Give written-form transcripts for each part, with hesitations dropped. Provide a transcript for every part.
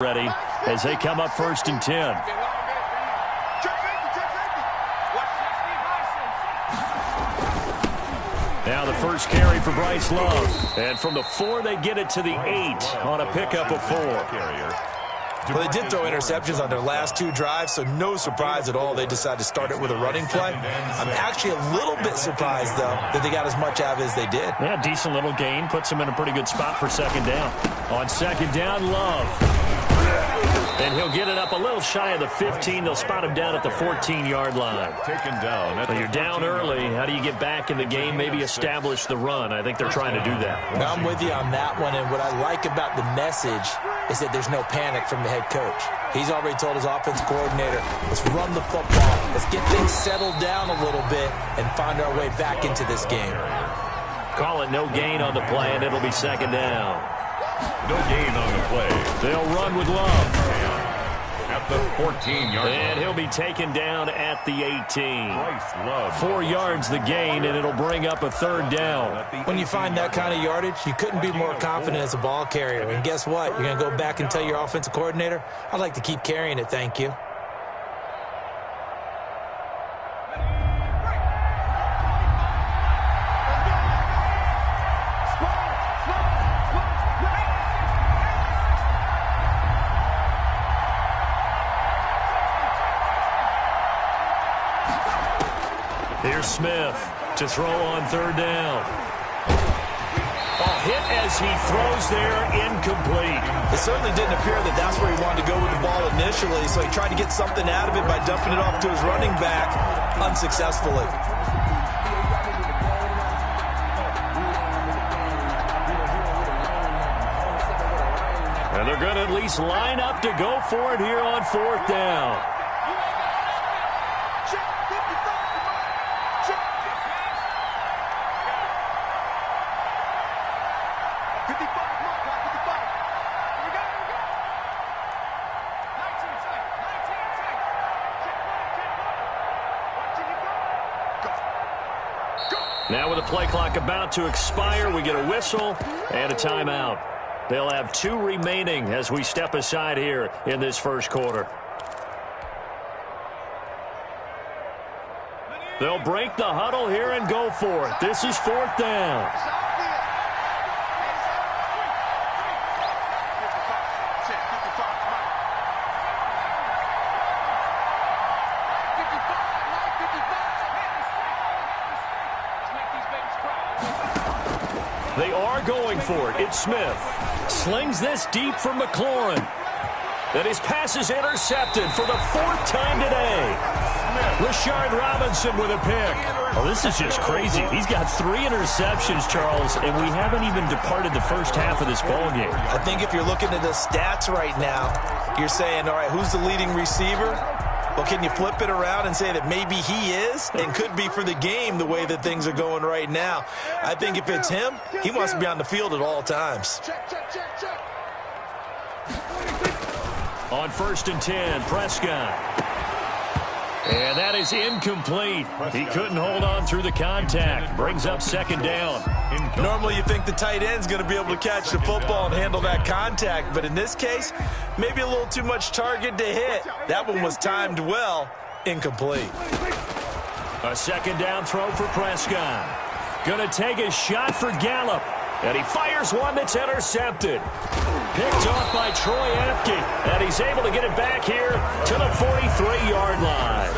ready as they come up 1st and 10. Now the first carry for Bryce Love. And from the 4, they get it to the 8 on a pickup of 4. Well, they did throw interceptions on their last 2 drives, so no surprise at all they decided to start it with a running play. I'm actually a little bit surprised, though, that they got as much out of it as they did. Yeah, decent little gain. Puts them in a pretty good spot for 2nd down. On 2nd down, Love. And he'll get it up a little shy of the 15. They'll spot him down at the 14-yard line. Taken down. So you're down early. How do you get back in the game? Maybe establish the run. I think they're trying to do that. Now, I'm with you on that one, and what I like about the message is that there's no panic from the head coach. He's already told his offensive coordinator, let's run the football. Let's get things settled down a little bit and find our way back into this game. Call it no gain on the play, and it'll be 2nd down. No gain on the play. They'll run with Love. At the 14-yard line. And he'll be taken down at the 18. Bryce Love. 4 yards the gain, and it'll bring up a 3rd down. When you find that kind of yardage, you couldn't be more confident as a ball carrier. And guess what? You're going to go back and tell your offensive coordinator, I'd like to keep carrying it, thank you. Here's Smith to throw on 3rd down. A hit as he throws there, incomplete. It certainly didn't appear that that's where he wanted to go with the ball initially, so he tried to get something out of it by dumping it off to his running back unsuccessfully. And they're going to at least line up to go for it here on 4th down. Now with the play clock about to expire, we get a whistle and a timeout. They'll have 2 remaining as we step aside here in this 1st quarter. They'll break the huddle here and go for it. This is 4th down. They are going for it. It's Smith. Slings this deep for McLaurin. And his pass is intercepted for the 4th time today. Rashard Robinson with a pick. Oh, this is just crazy. He's got 3 interceptions, Charles, and we haven't even departed the first half of this ballgame. I think if you're looking at the stats right now, you're saying, all right, who's the leading receiver? Well, can you flip it around and say that maybe he is and could be for the game the way that things are going right now? I think if it's him, he wants to be on the field at all times. On 1st and 10, Prescott. And that is incomplete. He couldn't hold on through the contact. Brings up 2nd down. Normally you think the tight end's going to be able to catch the football and handle that contact, but in this case, maybe a little too much target to hit. That one was timed well. Incomplete. A 2nd down throw for Prescott. Going to take a shot for Gallup. And he fires one that's intercepted. Picked off by Troy Apke. And he's able to get it back here to the 43-yard line.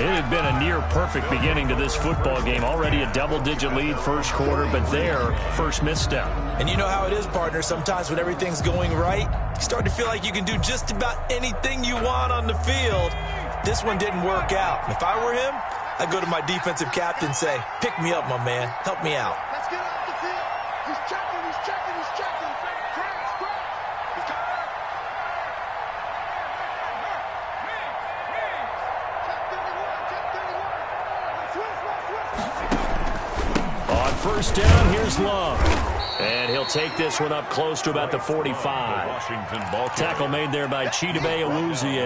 It had been a near-perfect beginning to this football game. Already a double-digit lead 1st quarter, but their first misstep. And you know how it is, partner. Sometimes when everything's going right, you start to feel like you can do just about anything you want on the field. This one didn't work out. If I were him, I'd go to my defensive captain and say, pick me up, my man. Help me out. On 1st down, here's Love. And he'll take this one up close to about the 45. Washington ball Tackle made there by Chidobe Awuzie.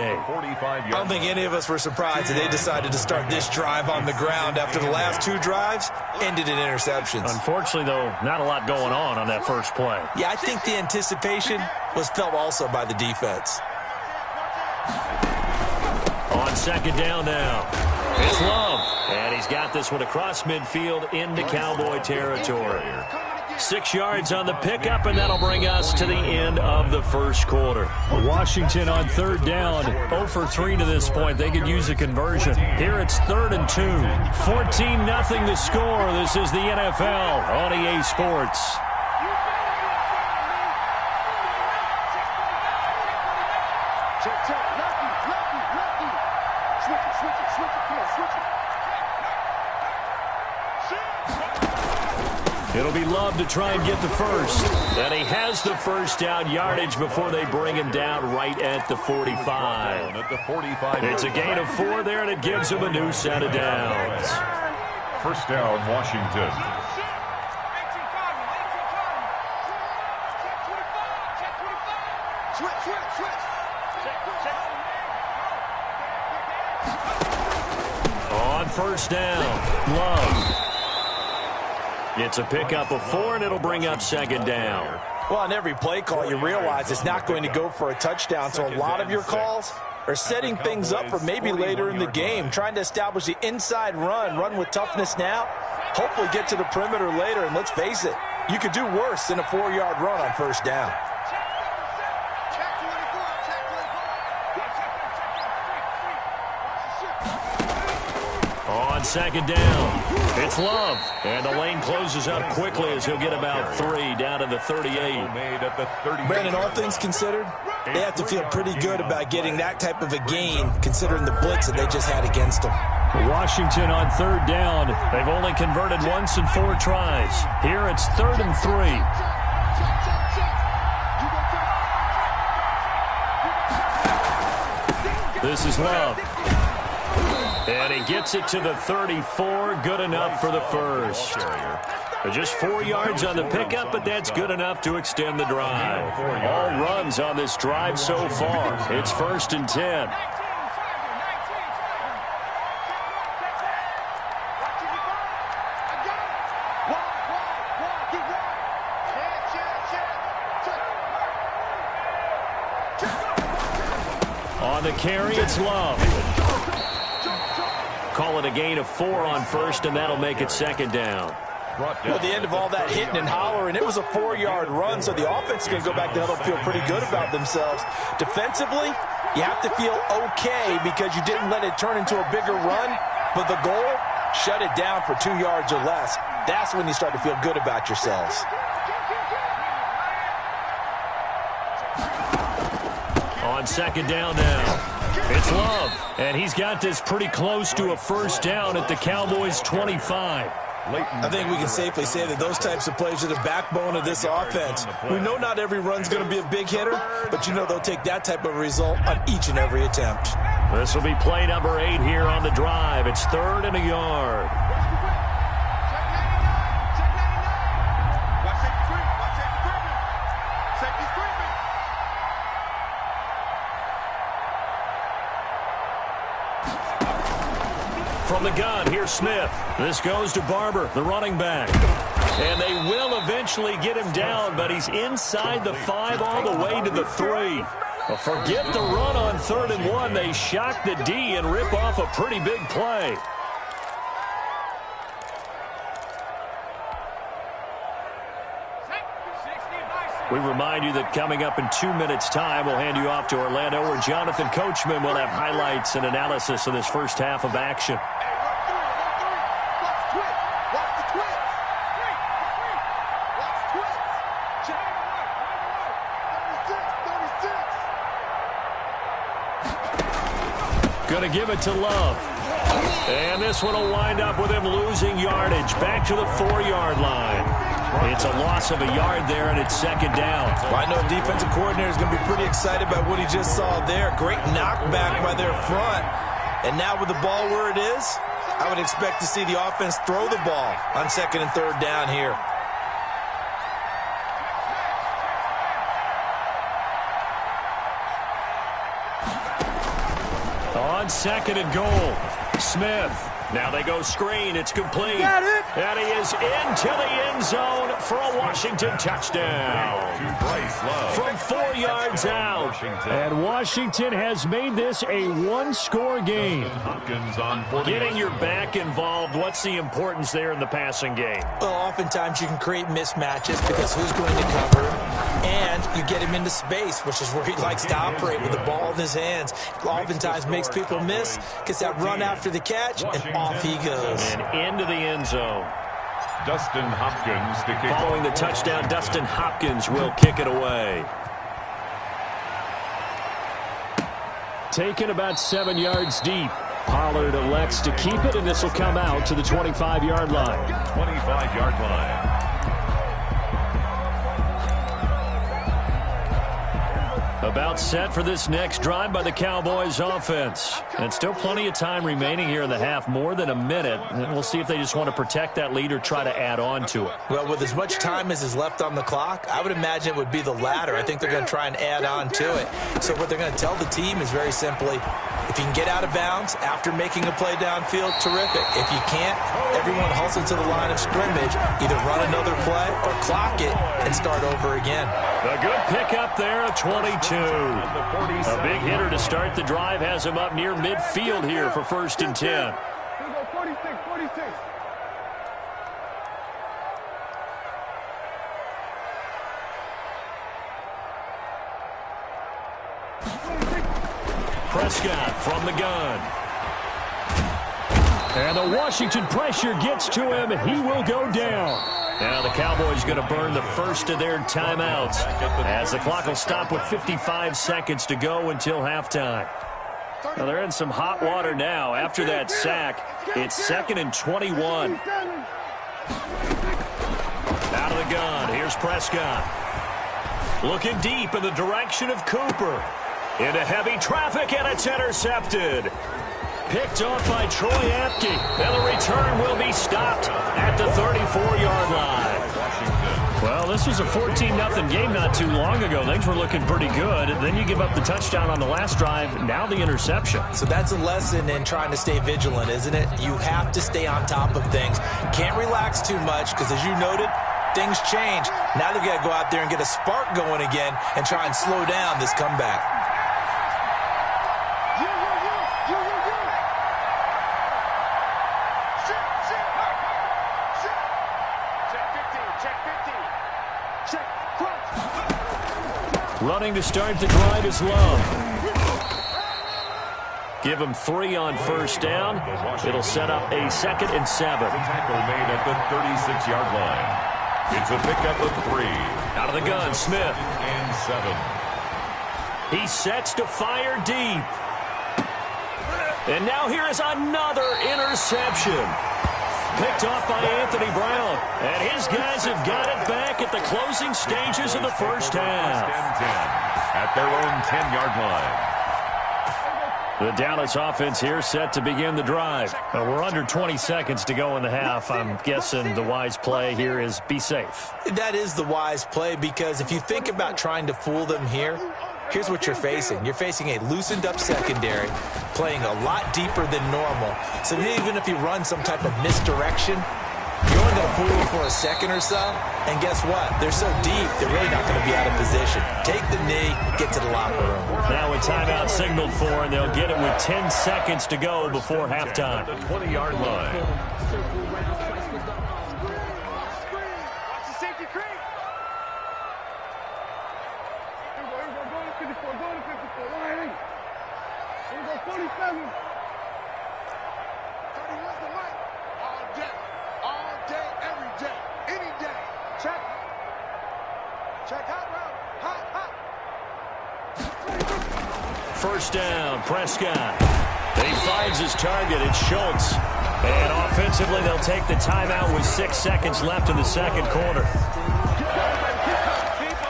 I don't think any of us were surprised that they decided to start this drive on the ground after the last two drives ended in interceptions. Unfortunately, though, not a lot going on that first play. Yeah, I think the anticipation was felt also by the defense. On second down now, it's Love. And he's got this one across midfield into Cowboy territory. 6 yards on the pickup, and that'll bring us to the end of the first quarter. Washington on third down, 0 for 3 to this point. They could use a conversion. Here it's 3rd and 2. 14-0 the score. This is the NFL on EA Sports. It'll be Love to try and get the first. And he has the first down yardage before they bring him down right at the 45. It's a gain of 4 there, and it gives him a new set of downs. First down, Washington. On first down, Love. It's a pickup of 4, and it'll bring up second down. Well, on every play call, you realize it's not going to go for a touchdown, so a lot of your calls are setting things up for maybe later in the game, trying to establish the inside run with toughness now, hopefully get to the perimeter later, and let's face it, you could do worse than a 4-yard run on first down. On second down, it's Love. And the lane closes up quickly as he'll get about 3 down to the 38. Brandon, all things considered, they have to feel pretty good about getting that type of a gain considering the blitz that they just had against them. Washington on third down. They've only converted once in 4 tries. Here it's 3rd and 3. This is Love. And he gets it to the 34. Good enough for the first. Just 4 yards on the pickup, but that's good enough to extend the drive. All runs on this drive so far. It's 1st and 10. On the carry, it's Love. Call it a gain of 4 on first, and that'll make it second down. Well, the end of all that hitting and hollering, it was a 4-yard run, so the offense is going to go back to huddle and feel pretty good about themselves. Defensively, you have to feel okay because you didn't let it turn into a bigger run, but the goal, shut it down for 2 yards or less. That's when you start to feel good about yourselves. On second down now, it's Love, and he's got this pretty close to a first down at the Cowboys' 25. I think we can safely say that those types of plays are the backbone of this offense. We know not every run's going to be a big hitter, but you know they'll take that type of result on each and every attempt. This will be play number 8 here on the drive. It's 3rd and a yard. From the gun, here's Smith. This goes to Barber, the running back. And they will eventually get him down, but he's inside the 5 all the way to the 3. Well, forget the run on 3rd and 1. They shock the D and rip off a pretty big play. We remind you that coming up in 2 minutes' time, we'll hand you off to Orlando, where Jonathan Coachman will have highlights and analysis of this first half of action. Going to give it to Love. And this one will wind up with him losing yardage back to the 4-yard line. It's a loss of a yard there, and it's second down. Well, I know the defensive coordinator is going to be pretty excited by what he just saw there. Great knockback by their front. And now with the ball where it is, I would expect to see the offense throw the ball on 2nd and 3rd down here. on 2nd and goal. Smith. Now they go screen. It's complete. Got it. And he is into the end zone for a Washington touchdown. From 4 yards out. And Washington has made this a one-score game. Getting your back involved, what's the importance there in the passing game? Well, oftentimes you can create mismatches because who's going to cover him? And you get him into space, which is where he likes to operate with the ball in his hands. Oftentimes makes people miss, gets that run after the catch, and off he goes. And into the end zone. Dustin Hopkins to kick. Following the touchdown, Dustin Hopkins will kick it away. Taken about 7 yards deep. Pollard elects to keep it, and this will come out to the 25-yard line. 25-yard line. About set for this next drive by the Cowboys offense. And still plenty of time remaining here in the half, more than a minute. And we'll see if they just want to protect that lead or try to add on to it. Well, with as much time as is left on the clock, I would imagine it would be the latter. I think they're going to try and add on to it. So what they're going to tell the team is very simply, if you can get out of bounds after making a play downfield, terrific. If you can't, everyone hustle to the line of scrimmage, either run another play or clock it and start over again. A good pickup there, a 22. A big hitter to start the drive, has him up near midfield here for 1st and 10. Here we go, 46. Prescott from the gun. And the Washington pressure gets to him. He will go down. Now the Cowboys going to burn the first of their timeouts as the clock will stop with 55 seconds to go until halftime. Well, they're in some hot water now. After that sack, it's 2nd and 21. Out of the gun, here's Prescott. Looking deep in the direction of Cooper. Into heavy traffic, and it's intercepted. Picked off by Troy Apke. And the return will be stopped at the 34-yard line. Well, this was a 14-0 game not too long ago. Things were looking pretty good. Then you give up the touchdown on the last drive. Now the interception. So that's a lesson in trying to stay vigilant, isn't it? You have to stay on top of things. Can't relax too much because, as you noted, things change. Now they've got to go out there and get a spark going again and try and slow down this comeback. Running to start the drive is Love. Give him 3 on 1st down. It'll set up a 2nd and 7. Tackle made at the 36-yard line. It's a pickup of 3. Out of the gun, Smith. And 7. He sets to fire deep. And now here is another interception. Picked off by Anthony Brown. And his guys have got it back at the closing stages of the first half. At their own 10-yard line. The Dallas offense here set to begin the drive. We're under 20 seconds to go in the half. I'm guessing the wise play here is be safe. That is the wise play, because if you think about trying to fool them here, here's what you're facing. You're facing a loosened-up secondary, playing a lot deeper than normal. So even if you run some type of misdirection, you're only going to fool them for a second or so. And guess what? They're so deep, they're really not going to be out of position. Take the knee, get to the locker room. Now a timeout signaled for, and they'll get it with 10 seconds to go before halftime. The 20-yard line. First down, Prescott. He finds his target. It's Schultz. And offensively, they'll take the timeout with 6 seconds left in the second quarter.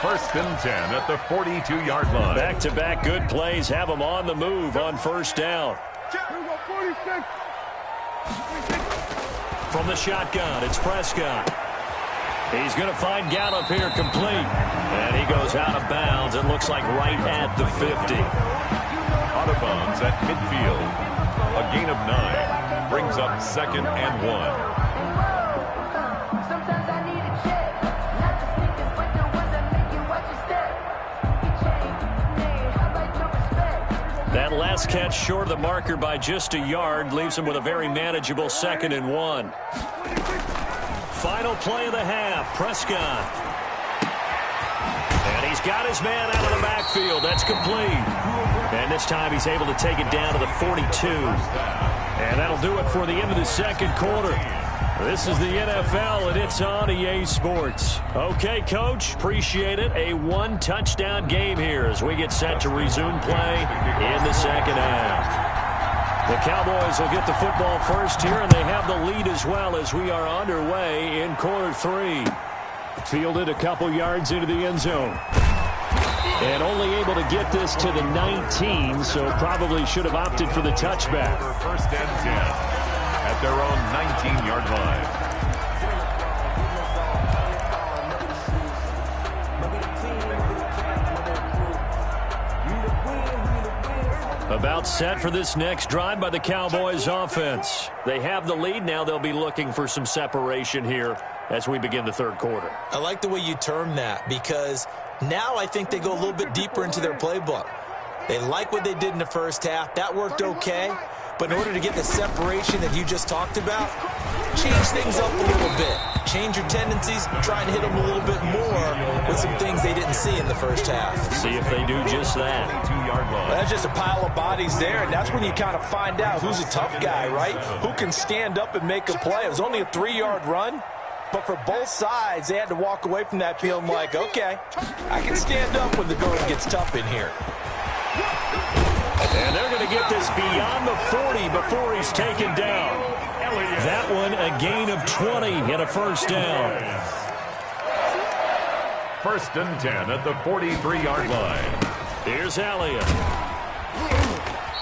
1st and 10 at the 42-yard line. Back-to-back good plays have them on the move on 1st down. From the shotgun, it's Prescott. He's going to find Gallup here complete. And he goes out of bounds. It looks like right at the 50. On a response at midfield. A gain of 9 brings up 2nd and 1. That last catch short of the marker by just a yard leaves him with a very manageable 2nd and 1. Final play of the half, Prescott. And he's got his man out of the backfield. That's complete. And this time he's able to take it down to the 42. And that'll do it for the end of the second quarter. This is the NFL, and it's on EA Sports. Okay, Coach, appreciate it. A one-touchdown game here as we get set to resume play in the second half. The Cowboys will get the football first here, and they have the lead as well as we are underway in quarter 3. Fielded a couple yards into the end zone. And only able to get this to the 19, so probably should have opted for the touchback. First and 10. At their own 19-yard line. About set for this next drive by the Cowboys offense. They have the lead. Now they'll be looking for some separation here as we begin the third quarter. I like the way you term that because now I think they go a little bit deeper into their playbook. They like what they did in the first half. That worked okay. But in order to get the separation that you just talked about, change things up a little bit. Change your tendencies, try and hit them a little bit more with some things they didn't see in the first half. See if they do just that. Well, that's just a pile of bodies there, and that's when you kind of find out who's a tough guy, right? Who can stand up and make a play. It was only a 3-yard run, but for both sides, they had to walk away from that feeling like, okay, I can stand up when the going gets tough in here. And they're going to get this beyond the 40 before he's taken down. That one a gain of 20 and a first down. First and 10 at the 43-yard line. Here's Elliott.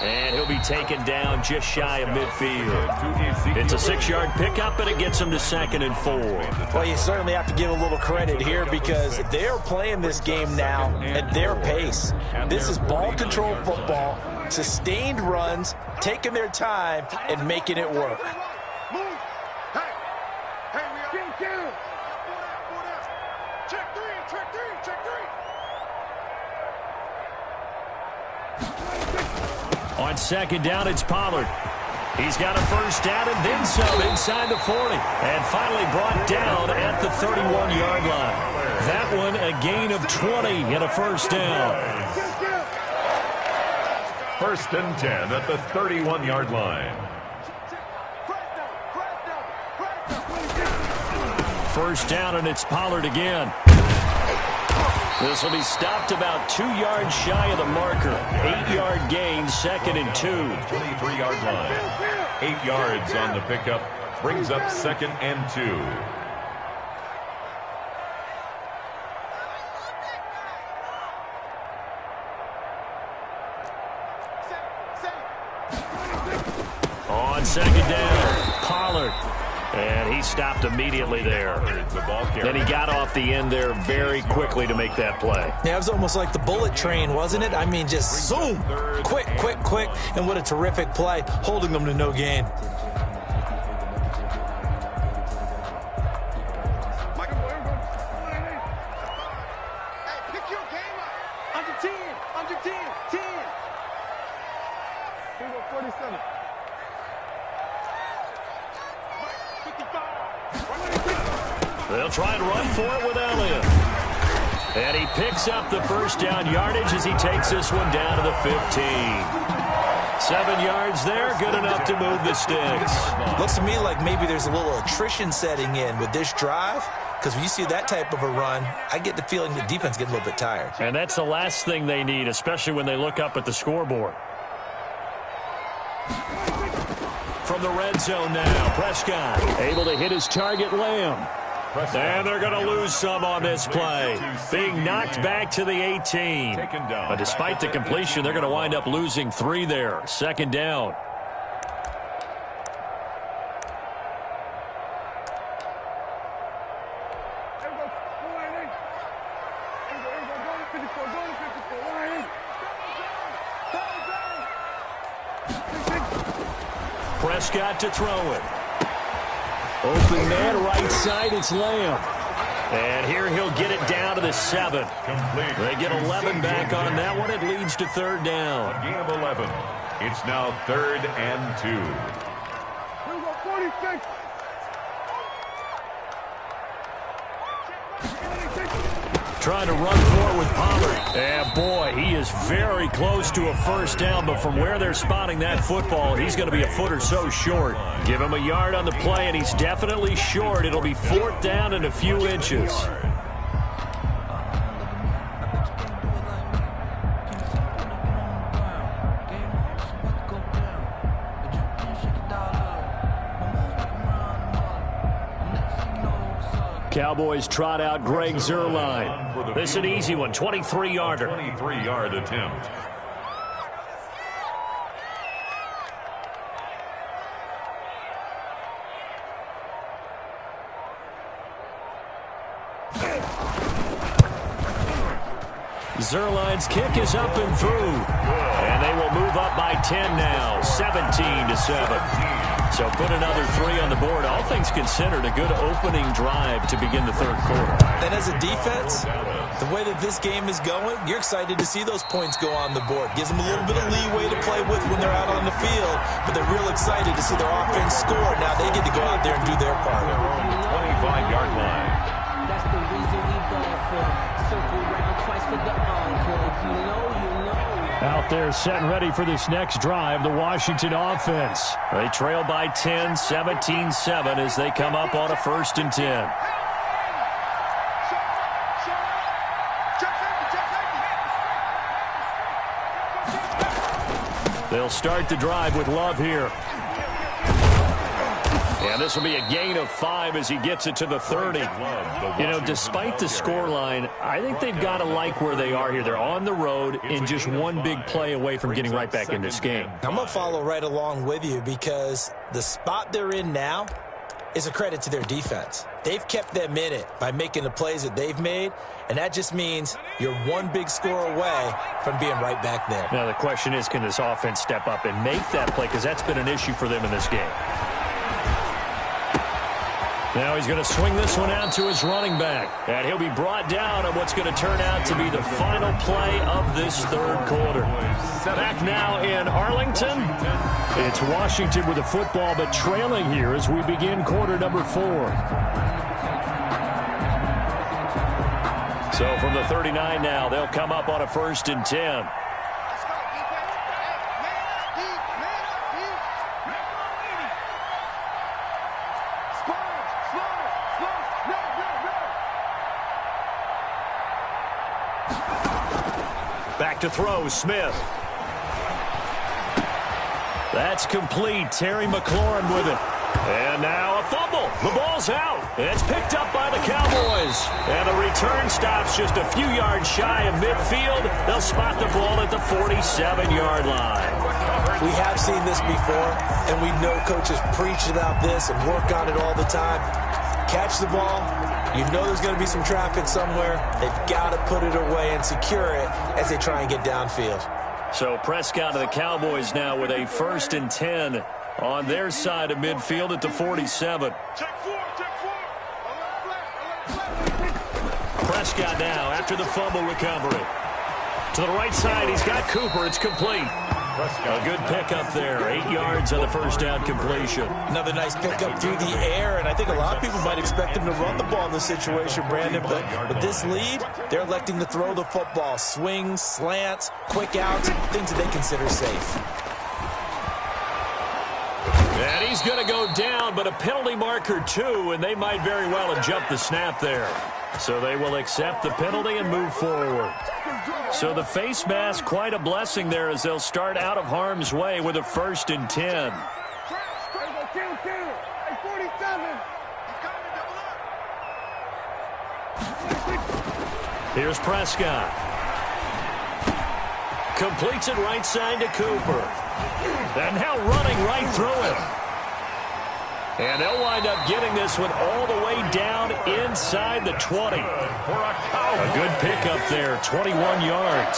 And he'll be taken down just shy of midfield. It's a 6-yard pickup, and it gets him to 2nd and 4. Well, you certainly have to give a little credit here because they're playing this game now at their pace. This is ball control football, sustained runs, taking their time, and making it work. On second down, it's Pollard. He's got a first down and then some inside the 40. And finally brought down at the 31-yard line. That one a gain of 20 and a first down. First and 10 at the 31-yard line. First down, and it's Pollard again. This will be stopped about 2 yards shy of the marker. 8-yard gain, 2nd and 2. 23-yard line. 8 yards on the pickup. Brings up 2nd and 2. On second down, Pollard. And he stopped immediately there. Then he got off the end there very quickly to make that play. Yeah, it was almost like the bullet train, wasn't it? I mean, just zoom, quick, quick, quick, and what a terrific play, holding them to no gain. They'll try and run for it with Elliott. And he picks up the first down yardage as he takes this one down to the 15. 7 yards there, good enough to move the sticks. Looks to me like maybe there's a little attrition setting in with this drive, because when you see that type of a run, I get the feeling the defense gets a little bit tired. And that's the last thing they need, especially when they look up at the scoreboard. From the red zone now, Prescott able to hit his target, Lamb. And they're going to lose some on this play. Being knocked back to the 18. But despite the completion, they're going to wind up losing 3 there. Second down. Prescott to throw it. Open man, right side, it's Lamb. And here he'll get it down to the 7. Complete. They get 11 back on that one. It leads to third down. A gain of 11. It's now 3rd and 2. Here we go, 46. Trying to run for it with Pollard. And boy, he is very close to a first down, but from where they're spotting that football, he's going to be a foot or so short. Give him a yard on the play, and he's definitely short. It'll be 4th down and a few inches. Cowboys trot out Greg Zuerlein. This is an easy one, 23-yarder. 23-yard attempt. Zuerlein's kick is up and through. And they will move up by 10 now, 17-7. So put another 3 on the board. All things considered, a good opening drive to begin the third quarter. And as a defense, the way that this game is going, you're excited to see those points go on the board. Gives them a little bit of leeway to play with when they're out on the field, but they're real excited to see their offense score. Now they get to go out there and do their part. 25-yard line. That's the reason we ball for. Circle round twice for the encore. If you know, you know. Out there set and ready for this next drive, the Washington offense. They trail by 10, 17-7 as they come up on a 1st and 10. They'll start the drive with Love here. And this will be a gain of 5 as he gets it to the 30. You know, despite the scoreline, I think they've got to like where they are here. They're on the road and just one big play away from getting right back in this game. I'm going to follow right along with you because the spot they're in now is a credit to their defense. They've kept them in it by making the plays that they've made, and that just means you're one big score away from being right back there. Now, the question is, can this offense step up and make that play? Because that's been an issue for them in this game. Now he's going to swing this one out to his running back. And he'll be brought down on what's going to turn out to be the final play of this third quarter. Back now in Arlington. It's Washington with the football, but trailing here as we begin quarter number 4. So from the 39 now, they'll come up on a 1st and 10. Back to throw, Smith. That's complete. Terry McLaurin with it. And now a fumble. The ball's out. It's picked up by the Cowboys. And the return stops just a few yards shy of midfield. They'll spot the ball at the 47-yard line. We have seen this before, and we know coaches preach about this and work on it all the time. Catch the ball. You know there's going to be some traffic somewhere. They've got to put it away and secure it as they try and get downfield. So Prescott of the Cowboys now with a 1st and 10 on their side of midfield at the 47. Prescott now after the fumble recovery. To the right side, he's got Cooper. It's complete. A good pickup there. 8 yards on the first down completion. Another nice pickup through the air, and I think a lot of people might expect him to run the ball in this situation, Brandon, but with this lead, they're electing to throw the football. Swings, slants, quick outs, things that they consider safe. And he's going to go down, but a penalty marker too, and they might very well have jumped the snap there. So they will accept the penalty and move forward. So the face mask, quite a blessing there as they'll start out of harm's way with a 1st and 10. Here's Prescott. Completes it right side to Cooper. And now running right through him. And they'll wind up getting this one all the way down inside the 20. A good pickup there, 21 yards.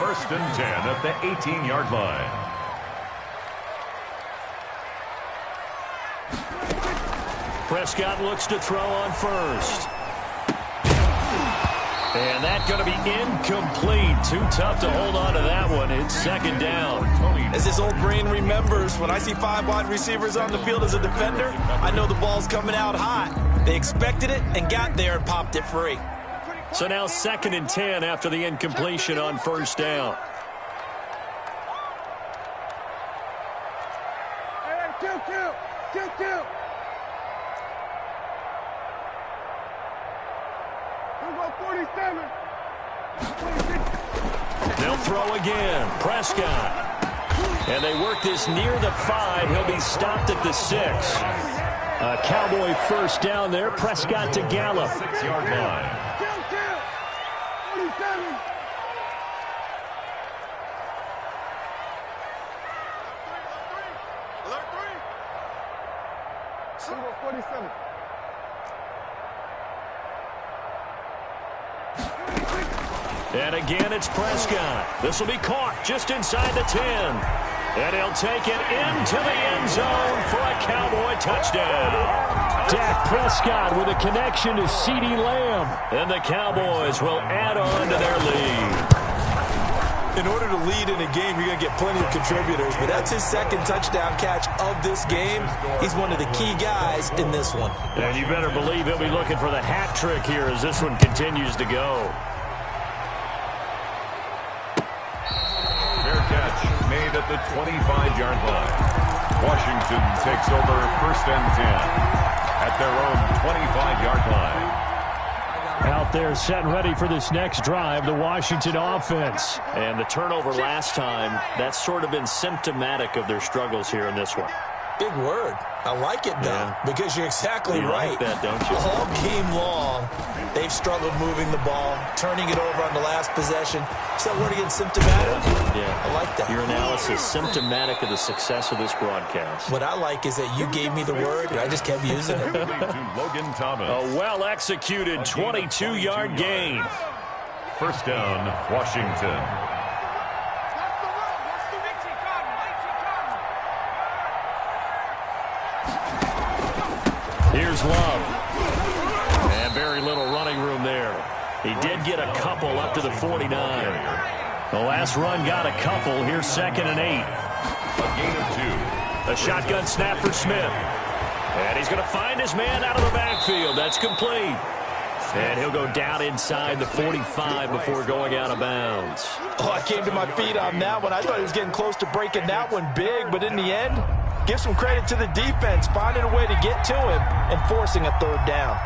1st and 10 at the 18-yard line. Prescott looks to throw on first. And that's going to be incomplete. Too tough to hold on to that one. It's second down. As his old brain remembers, when I see 5 wide receivers on the field as a defender, I know the ball's coming out hot. They expected it and got there and popped it free. So now 2nd and 10 after the incompletion on first down. Kill. We'll go 47. They'll throw again. Prescott. And they work this near the 5. He'll be stopped at the 6. A Cowboy first down there. Prescott to Gallup. 6-yard line. Kill. 47. We'll go 47. And again, it's Prescott. This will be caught just inside the 10. And he'll take it into the end zone for a Cowboy touchdown. Dak Prescott with a connection to CeeDee Lamb. And the Cowboys will add on to their lead. In order to lead in a game, you're going to get plenty of contributors, but that's his 2nd touchdown catch of this game. He's one of the key guys in this one. And you better believe he'll be looking for the hat trick here as this one continues to go. Fair catch made at the 25-yard line. Washington takes over 1st and 10 at their own 25-yard line. Out there set and ready for this next drive, the Washington offense. And the turnover last time, that's sort of been symptomatic of their struggles here in this one. Big word. I like it, though, because you're exactly right. You like that, don't you? All game long, they've struggled moving the ball, turning it over on the last possession. Is that word again, symptomatic? Yeah. I like that. Your analysis, symptomatic of the success of this broadcast. What I like is that you gave me the word, and I just kept using it. To Logan Thomas. A well-executed 22-yard gain. 1st down, Washington. Here's Love. And very little running room there. He did get a couple up to the 49. The last run got a couple. Here's 2nd and 8. A gain of 2. A shotgun snap for Smith. And he's going to find his man out of the backfield. That's complete. And he'll go down inside the 45 before going out of bounds. Oh, I came to my feet on that one. I thought he was getting close to breaking that one big, but in the end, give some credit to the defense, finding a way to get to him and forcing a 3rd down.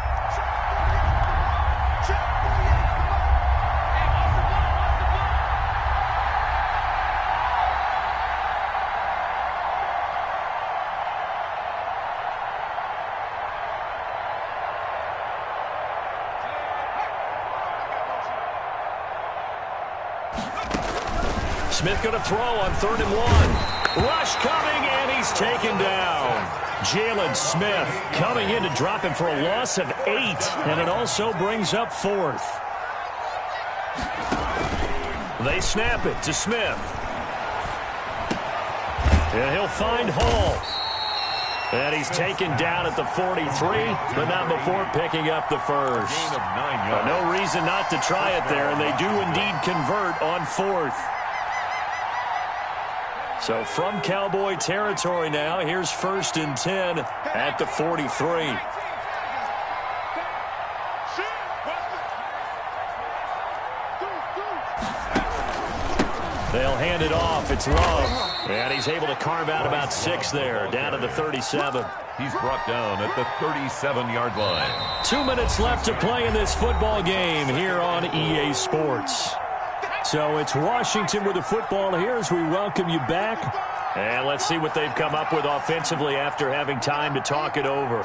Smith going to throw on 3rd and 1. Rush coming, and he's taken down. Jalen Smith coming in to drop him for a loss of 8, and it also brings up 4th. They snap it to Smith. And he'll find Hall. And he's taken down at the 43, but not before picking up the first. Gain of 9 yards. No reason not to try it there, and they do indeed convert on 4th. So from Cowboy territory now, here's 1st and 10 at the 43. They'll hand it off. It's Love. And he's able to carve out about 6 there, down to the 37. He's brought down at the 37-yard line. 2 minutes left to play in this football game here on EA Sports. So it's Washington with the football here as we welcome you back. And let's see what they've come up with offensively after having time to talk it over.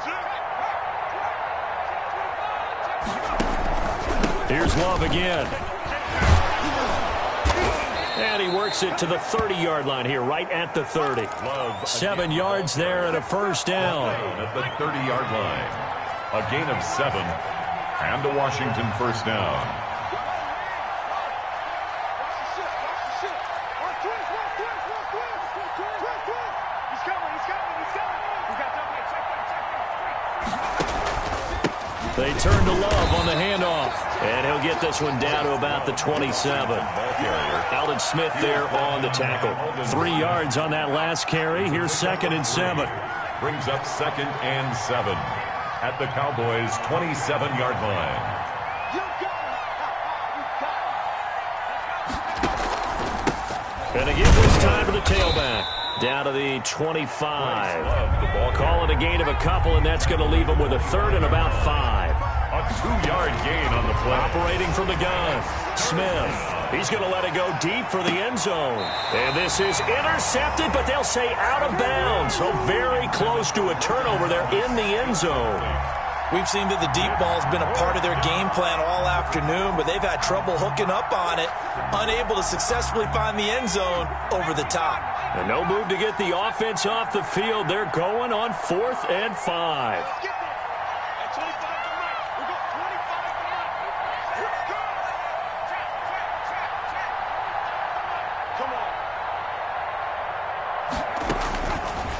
Here's Love again. And he works it to the 30-yard line here, right at the 30. 7 yards there and a first down. At the 30-yard line. A gain of 7 and a Washington first down. They turn to Love on the handoff. And he'll get this one down to about the 27. Alden Smith there on the tackle. 3 yards on that last carry. Here's 2nd and 7. Brings up 2nd and 7 at the Cowboys' 27-yard line. And again, this time to the tailback. Down to the 25. Call it a gain of a couple, and that's going to leave them with a 3rd and about 5. A 2-yard gain on the play. Operating from the gun. Smith. He's going to let it go deep for the end zone. And this is intercepted, but they'll say out of bounds. So very close to a turnover there in the end zone. We've seen that the deep ball's been a part of their game plan all afternoon, but they've had trouble hooking up on it, unable to successfully find the end zone over the top. And no move to get the offense off the field. They're going on 4th and 5.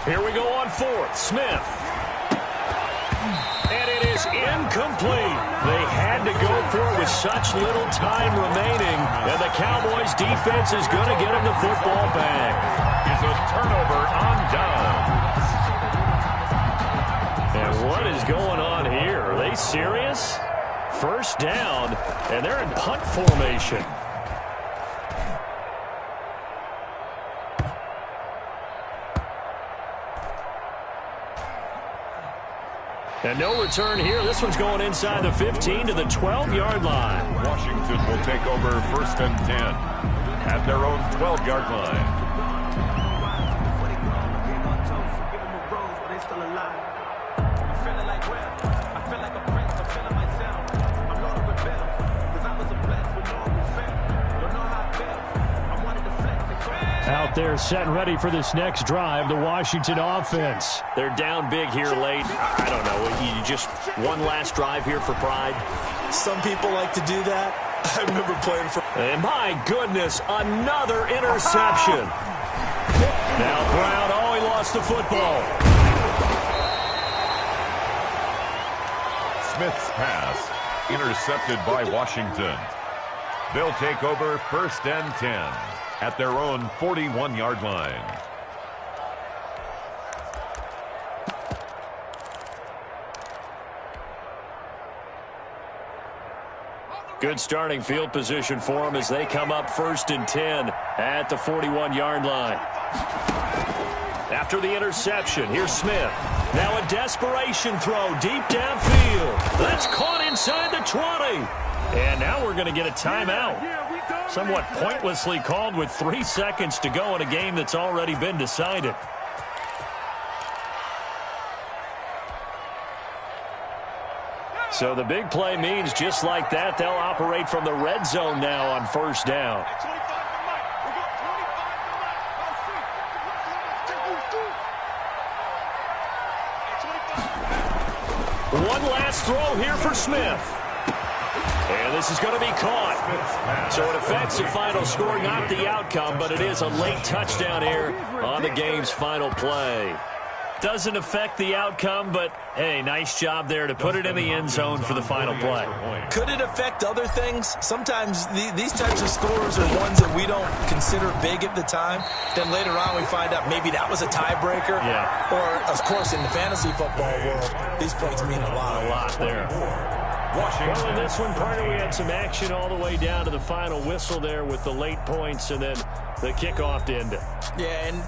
Here we go on 4th. Smith. And it is incomplete. They had to go for it with such little time remaining. And the Cowboys defense is going to get him the football back. It's a turnover on down. And what is going on here? Are they serious? 1st down, and they're in punt formation. And no return here. This one's going inside the 15 to the 12-yard line. Washington will take over 1st and 10 at their own 12-yard line. Out there set and ready for this next drive, the Washington offense. They're down big here late. I don't know. You just one last drive here for pride? Some people like to do that. I remember playing for... And my goodness, another interception. Now Brown, oh, he lost the football. Smith's pass intercepted by Washington. They'll take over 1st and 10 at their own 41-yard line. Good starting field position for them as they come up 1st and 10 at the 41-yard line. After the interception, here's Smith. Now a desperation throw deep downfield. That's caught inside the 20. And now we're going to get a timeout. Somewhat pointlessly called with 3 seconds to go in a game that's already been decided. So the big play means just like that, they'll operate from the red zone now on 1st down. One last throw here for Smith. And this is going to be caught. So it affects the final score, not the outcome, but it is a late touchdown here on the game's final play. Doesn't affect the outcome, but, hey, nice job there to put it in the end zone for the final play. Could it affect other things? Sometimes these types of scores are ones that we don't consider big at the time. Then later on we find out maybe that was a tiebreaker. Yeah. Or, of course, in the fantasy football world, these points mean a lot. A lot there. Well, in this one, partner, we had some action all the way down to the final whistle there with the late points and then the kickoff to end it. Yeah, and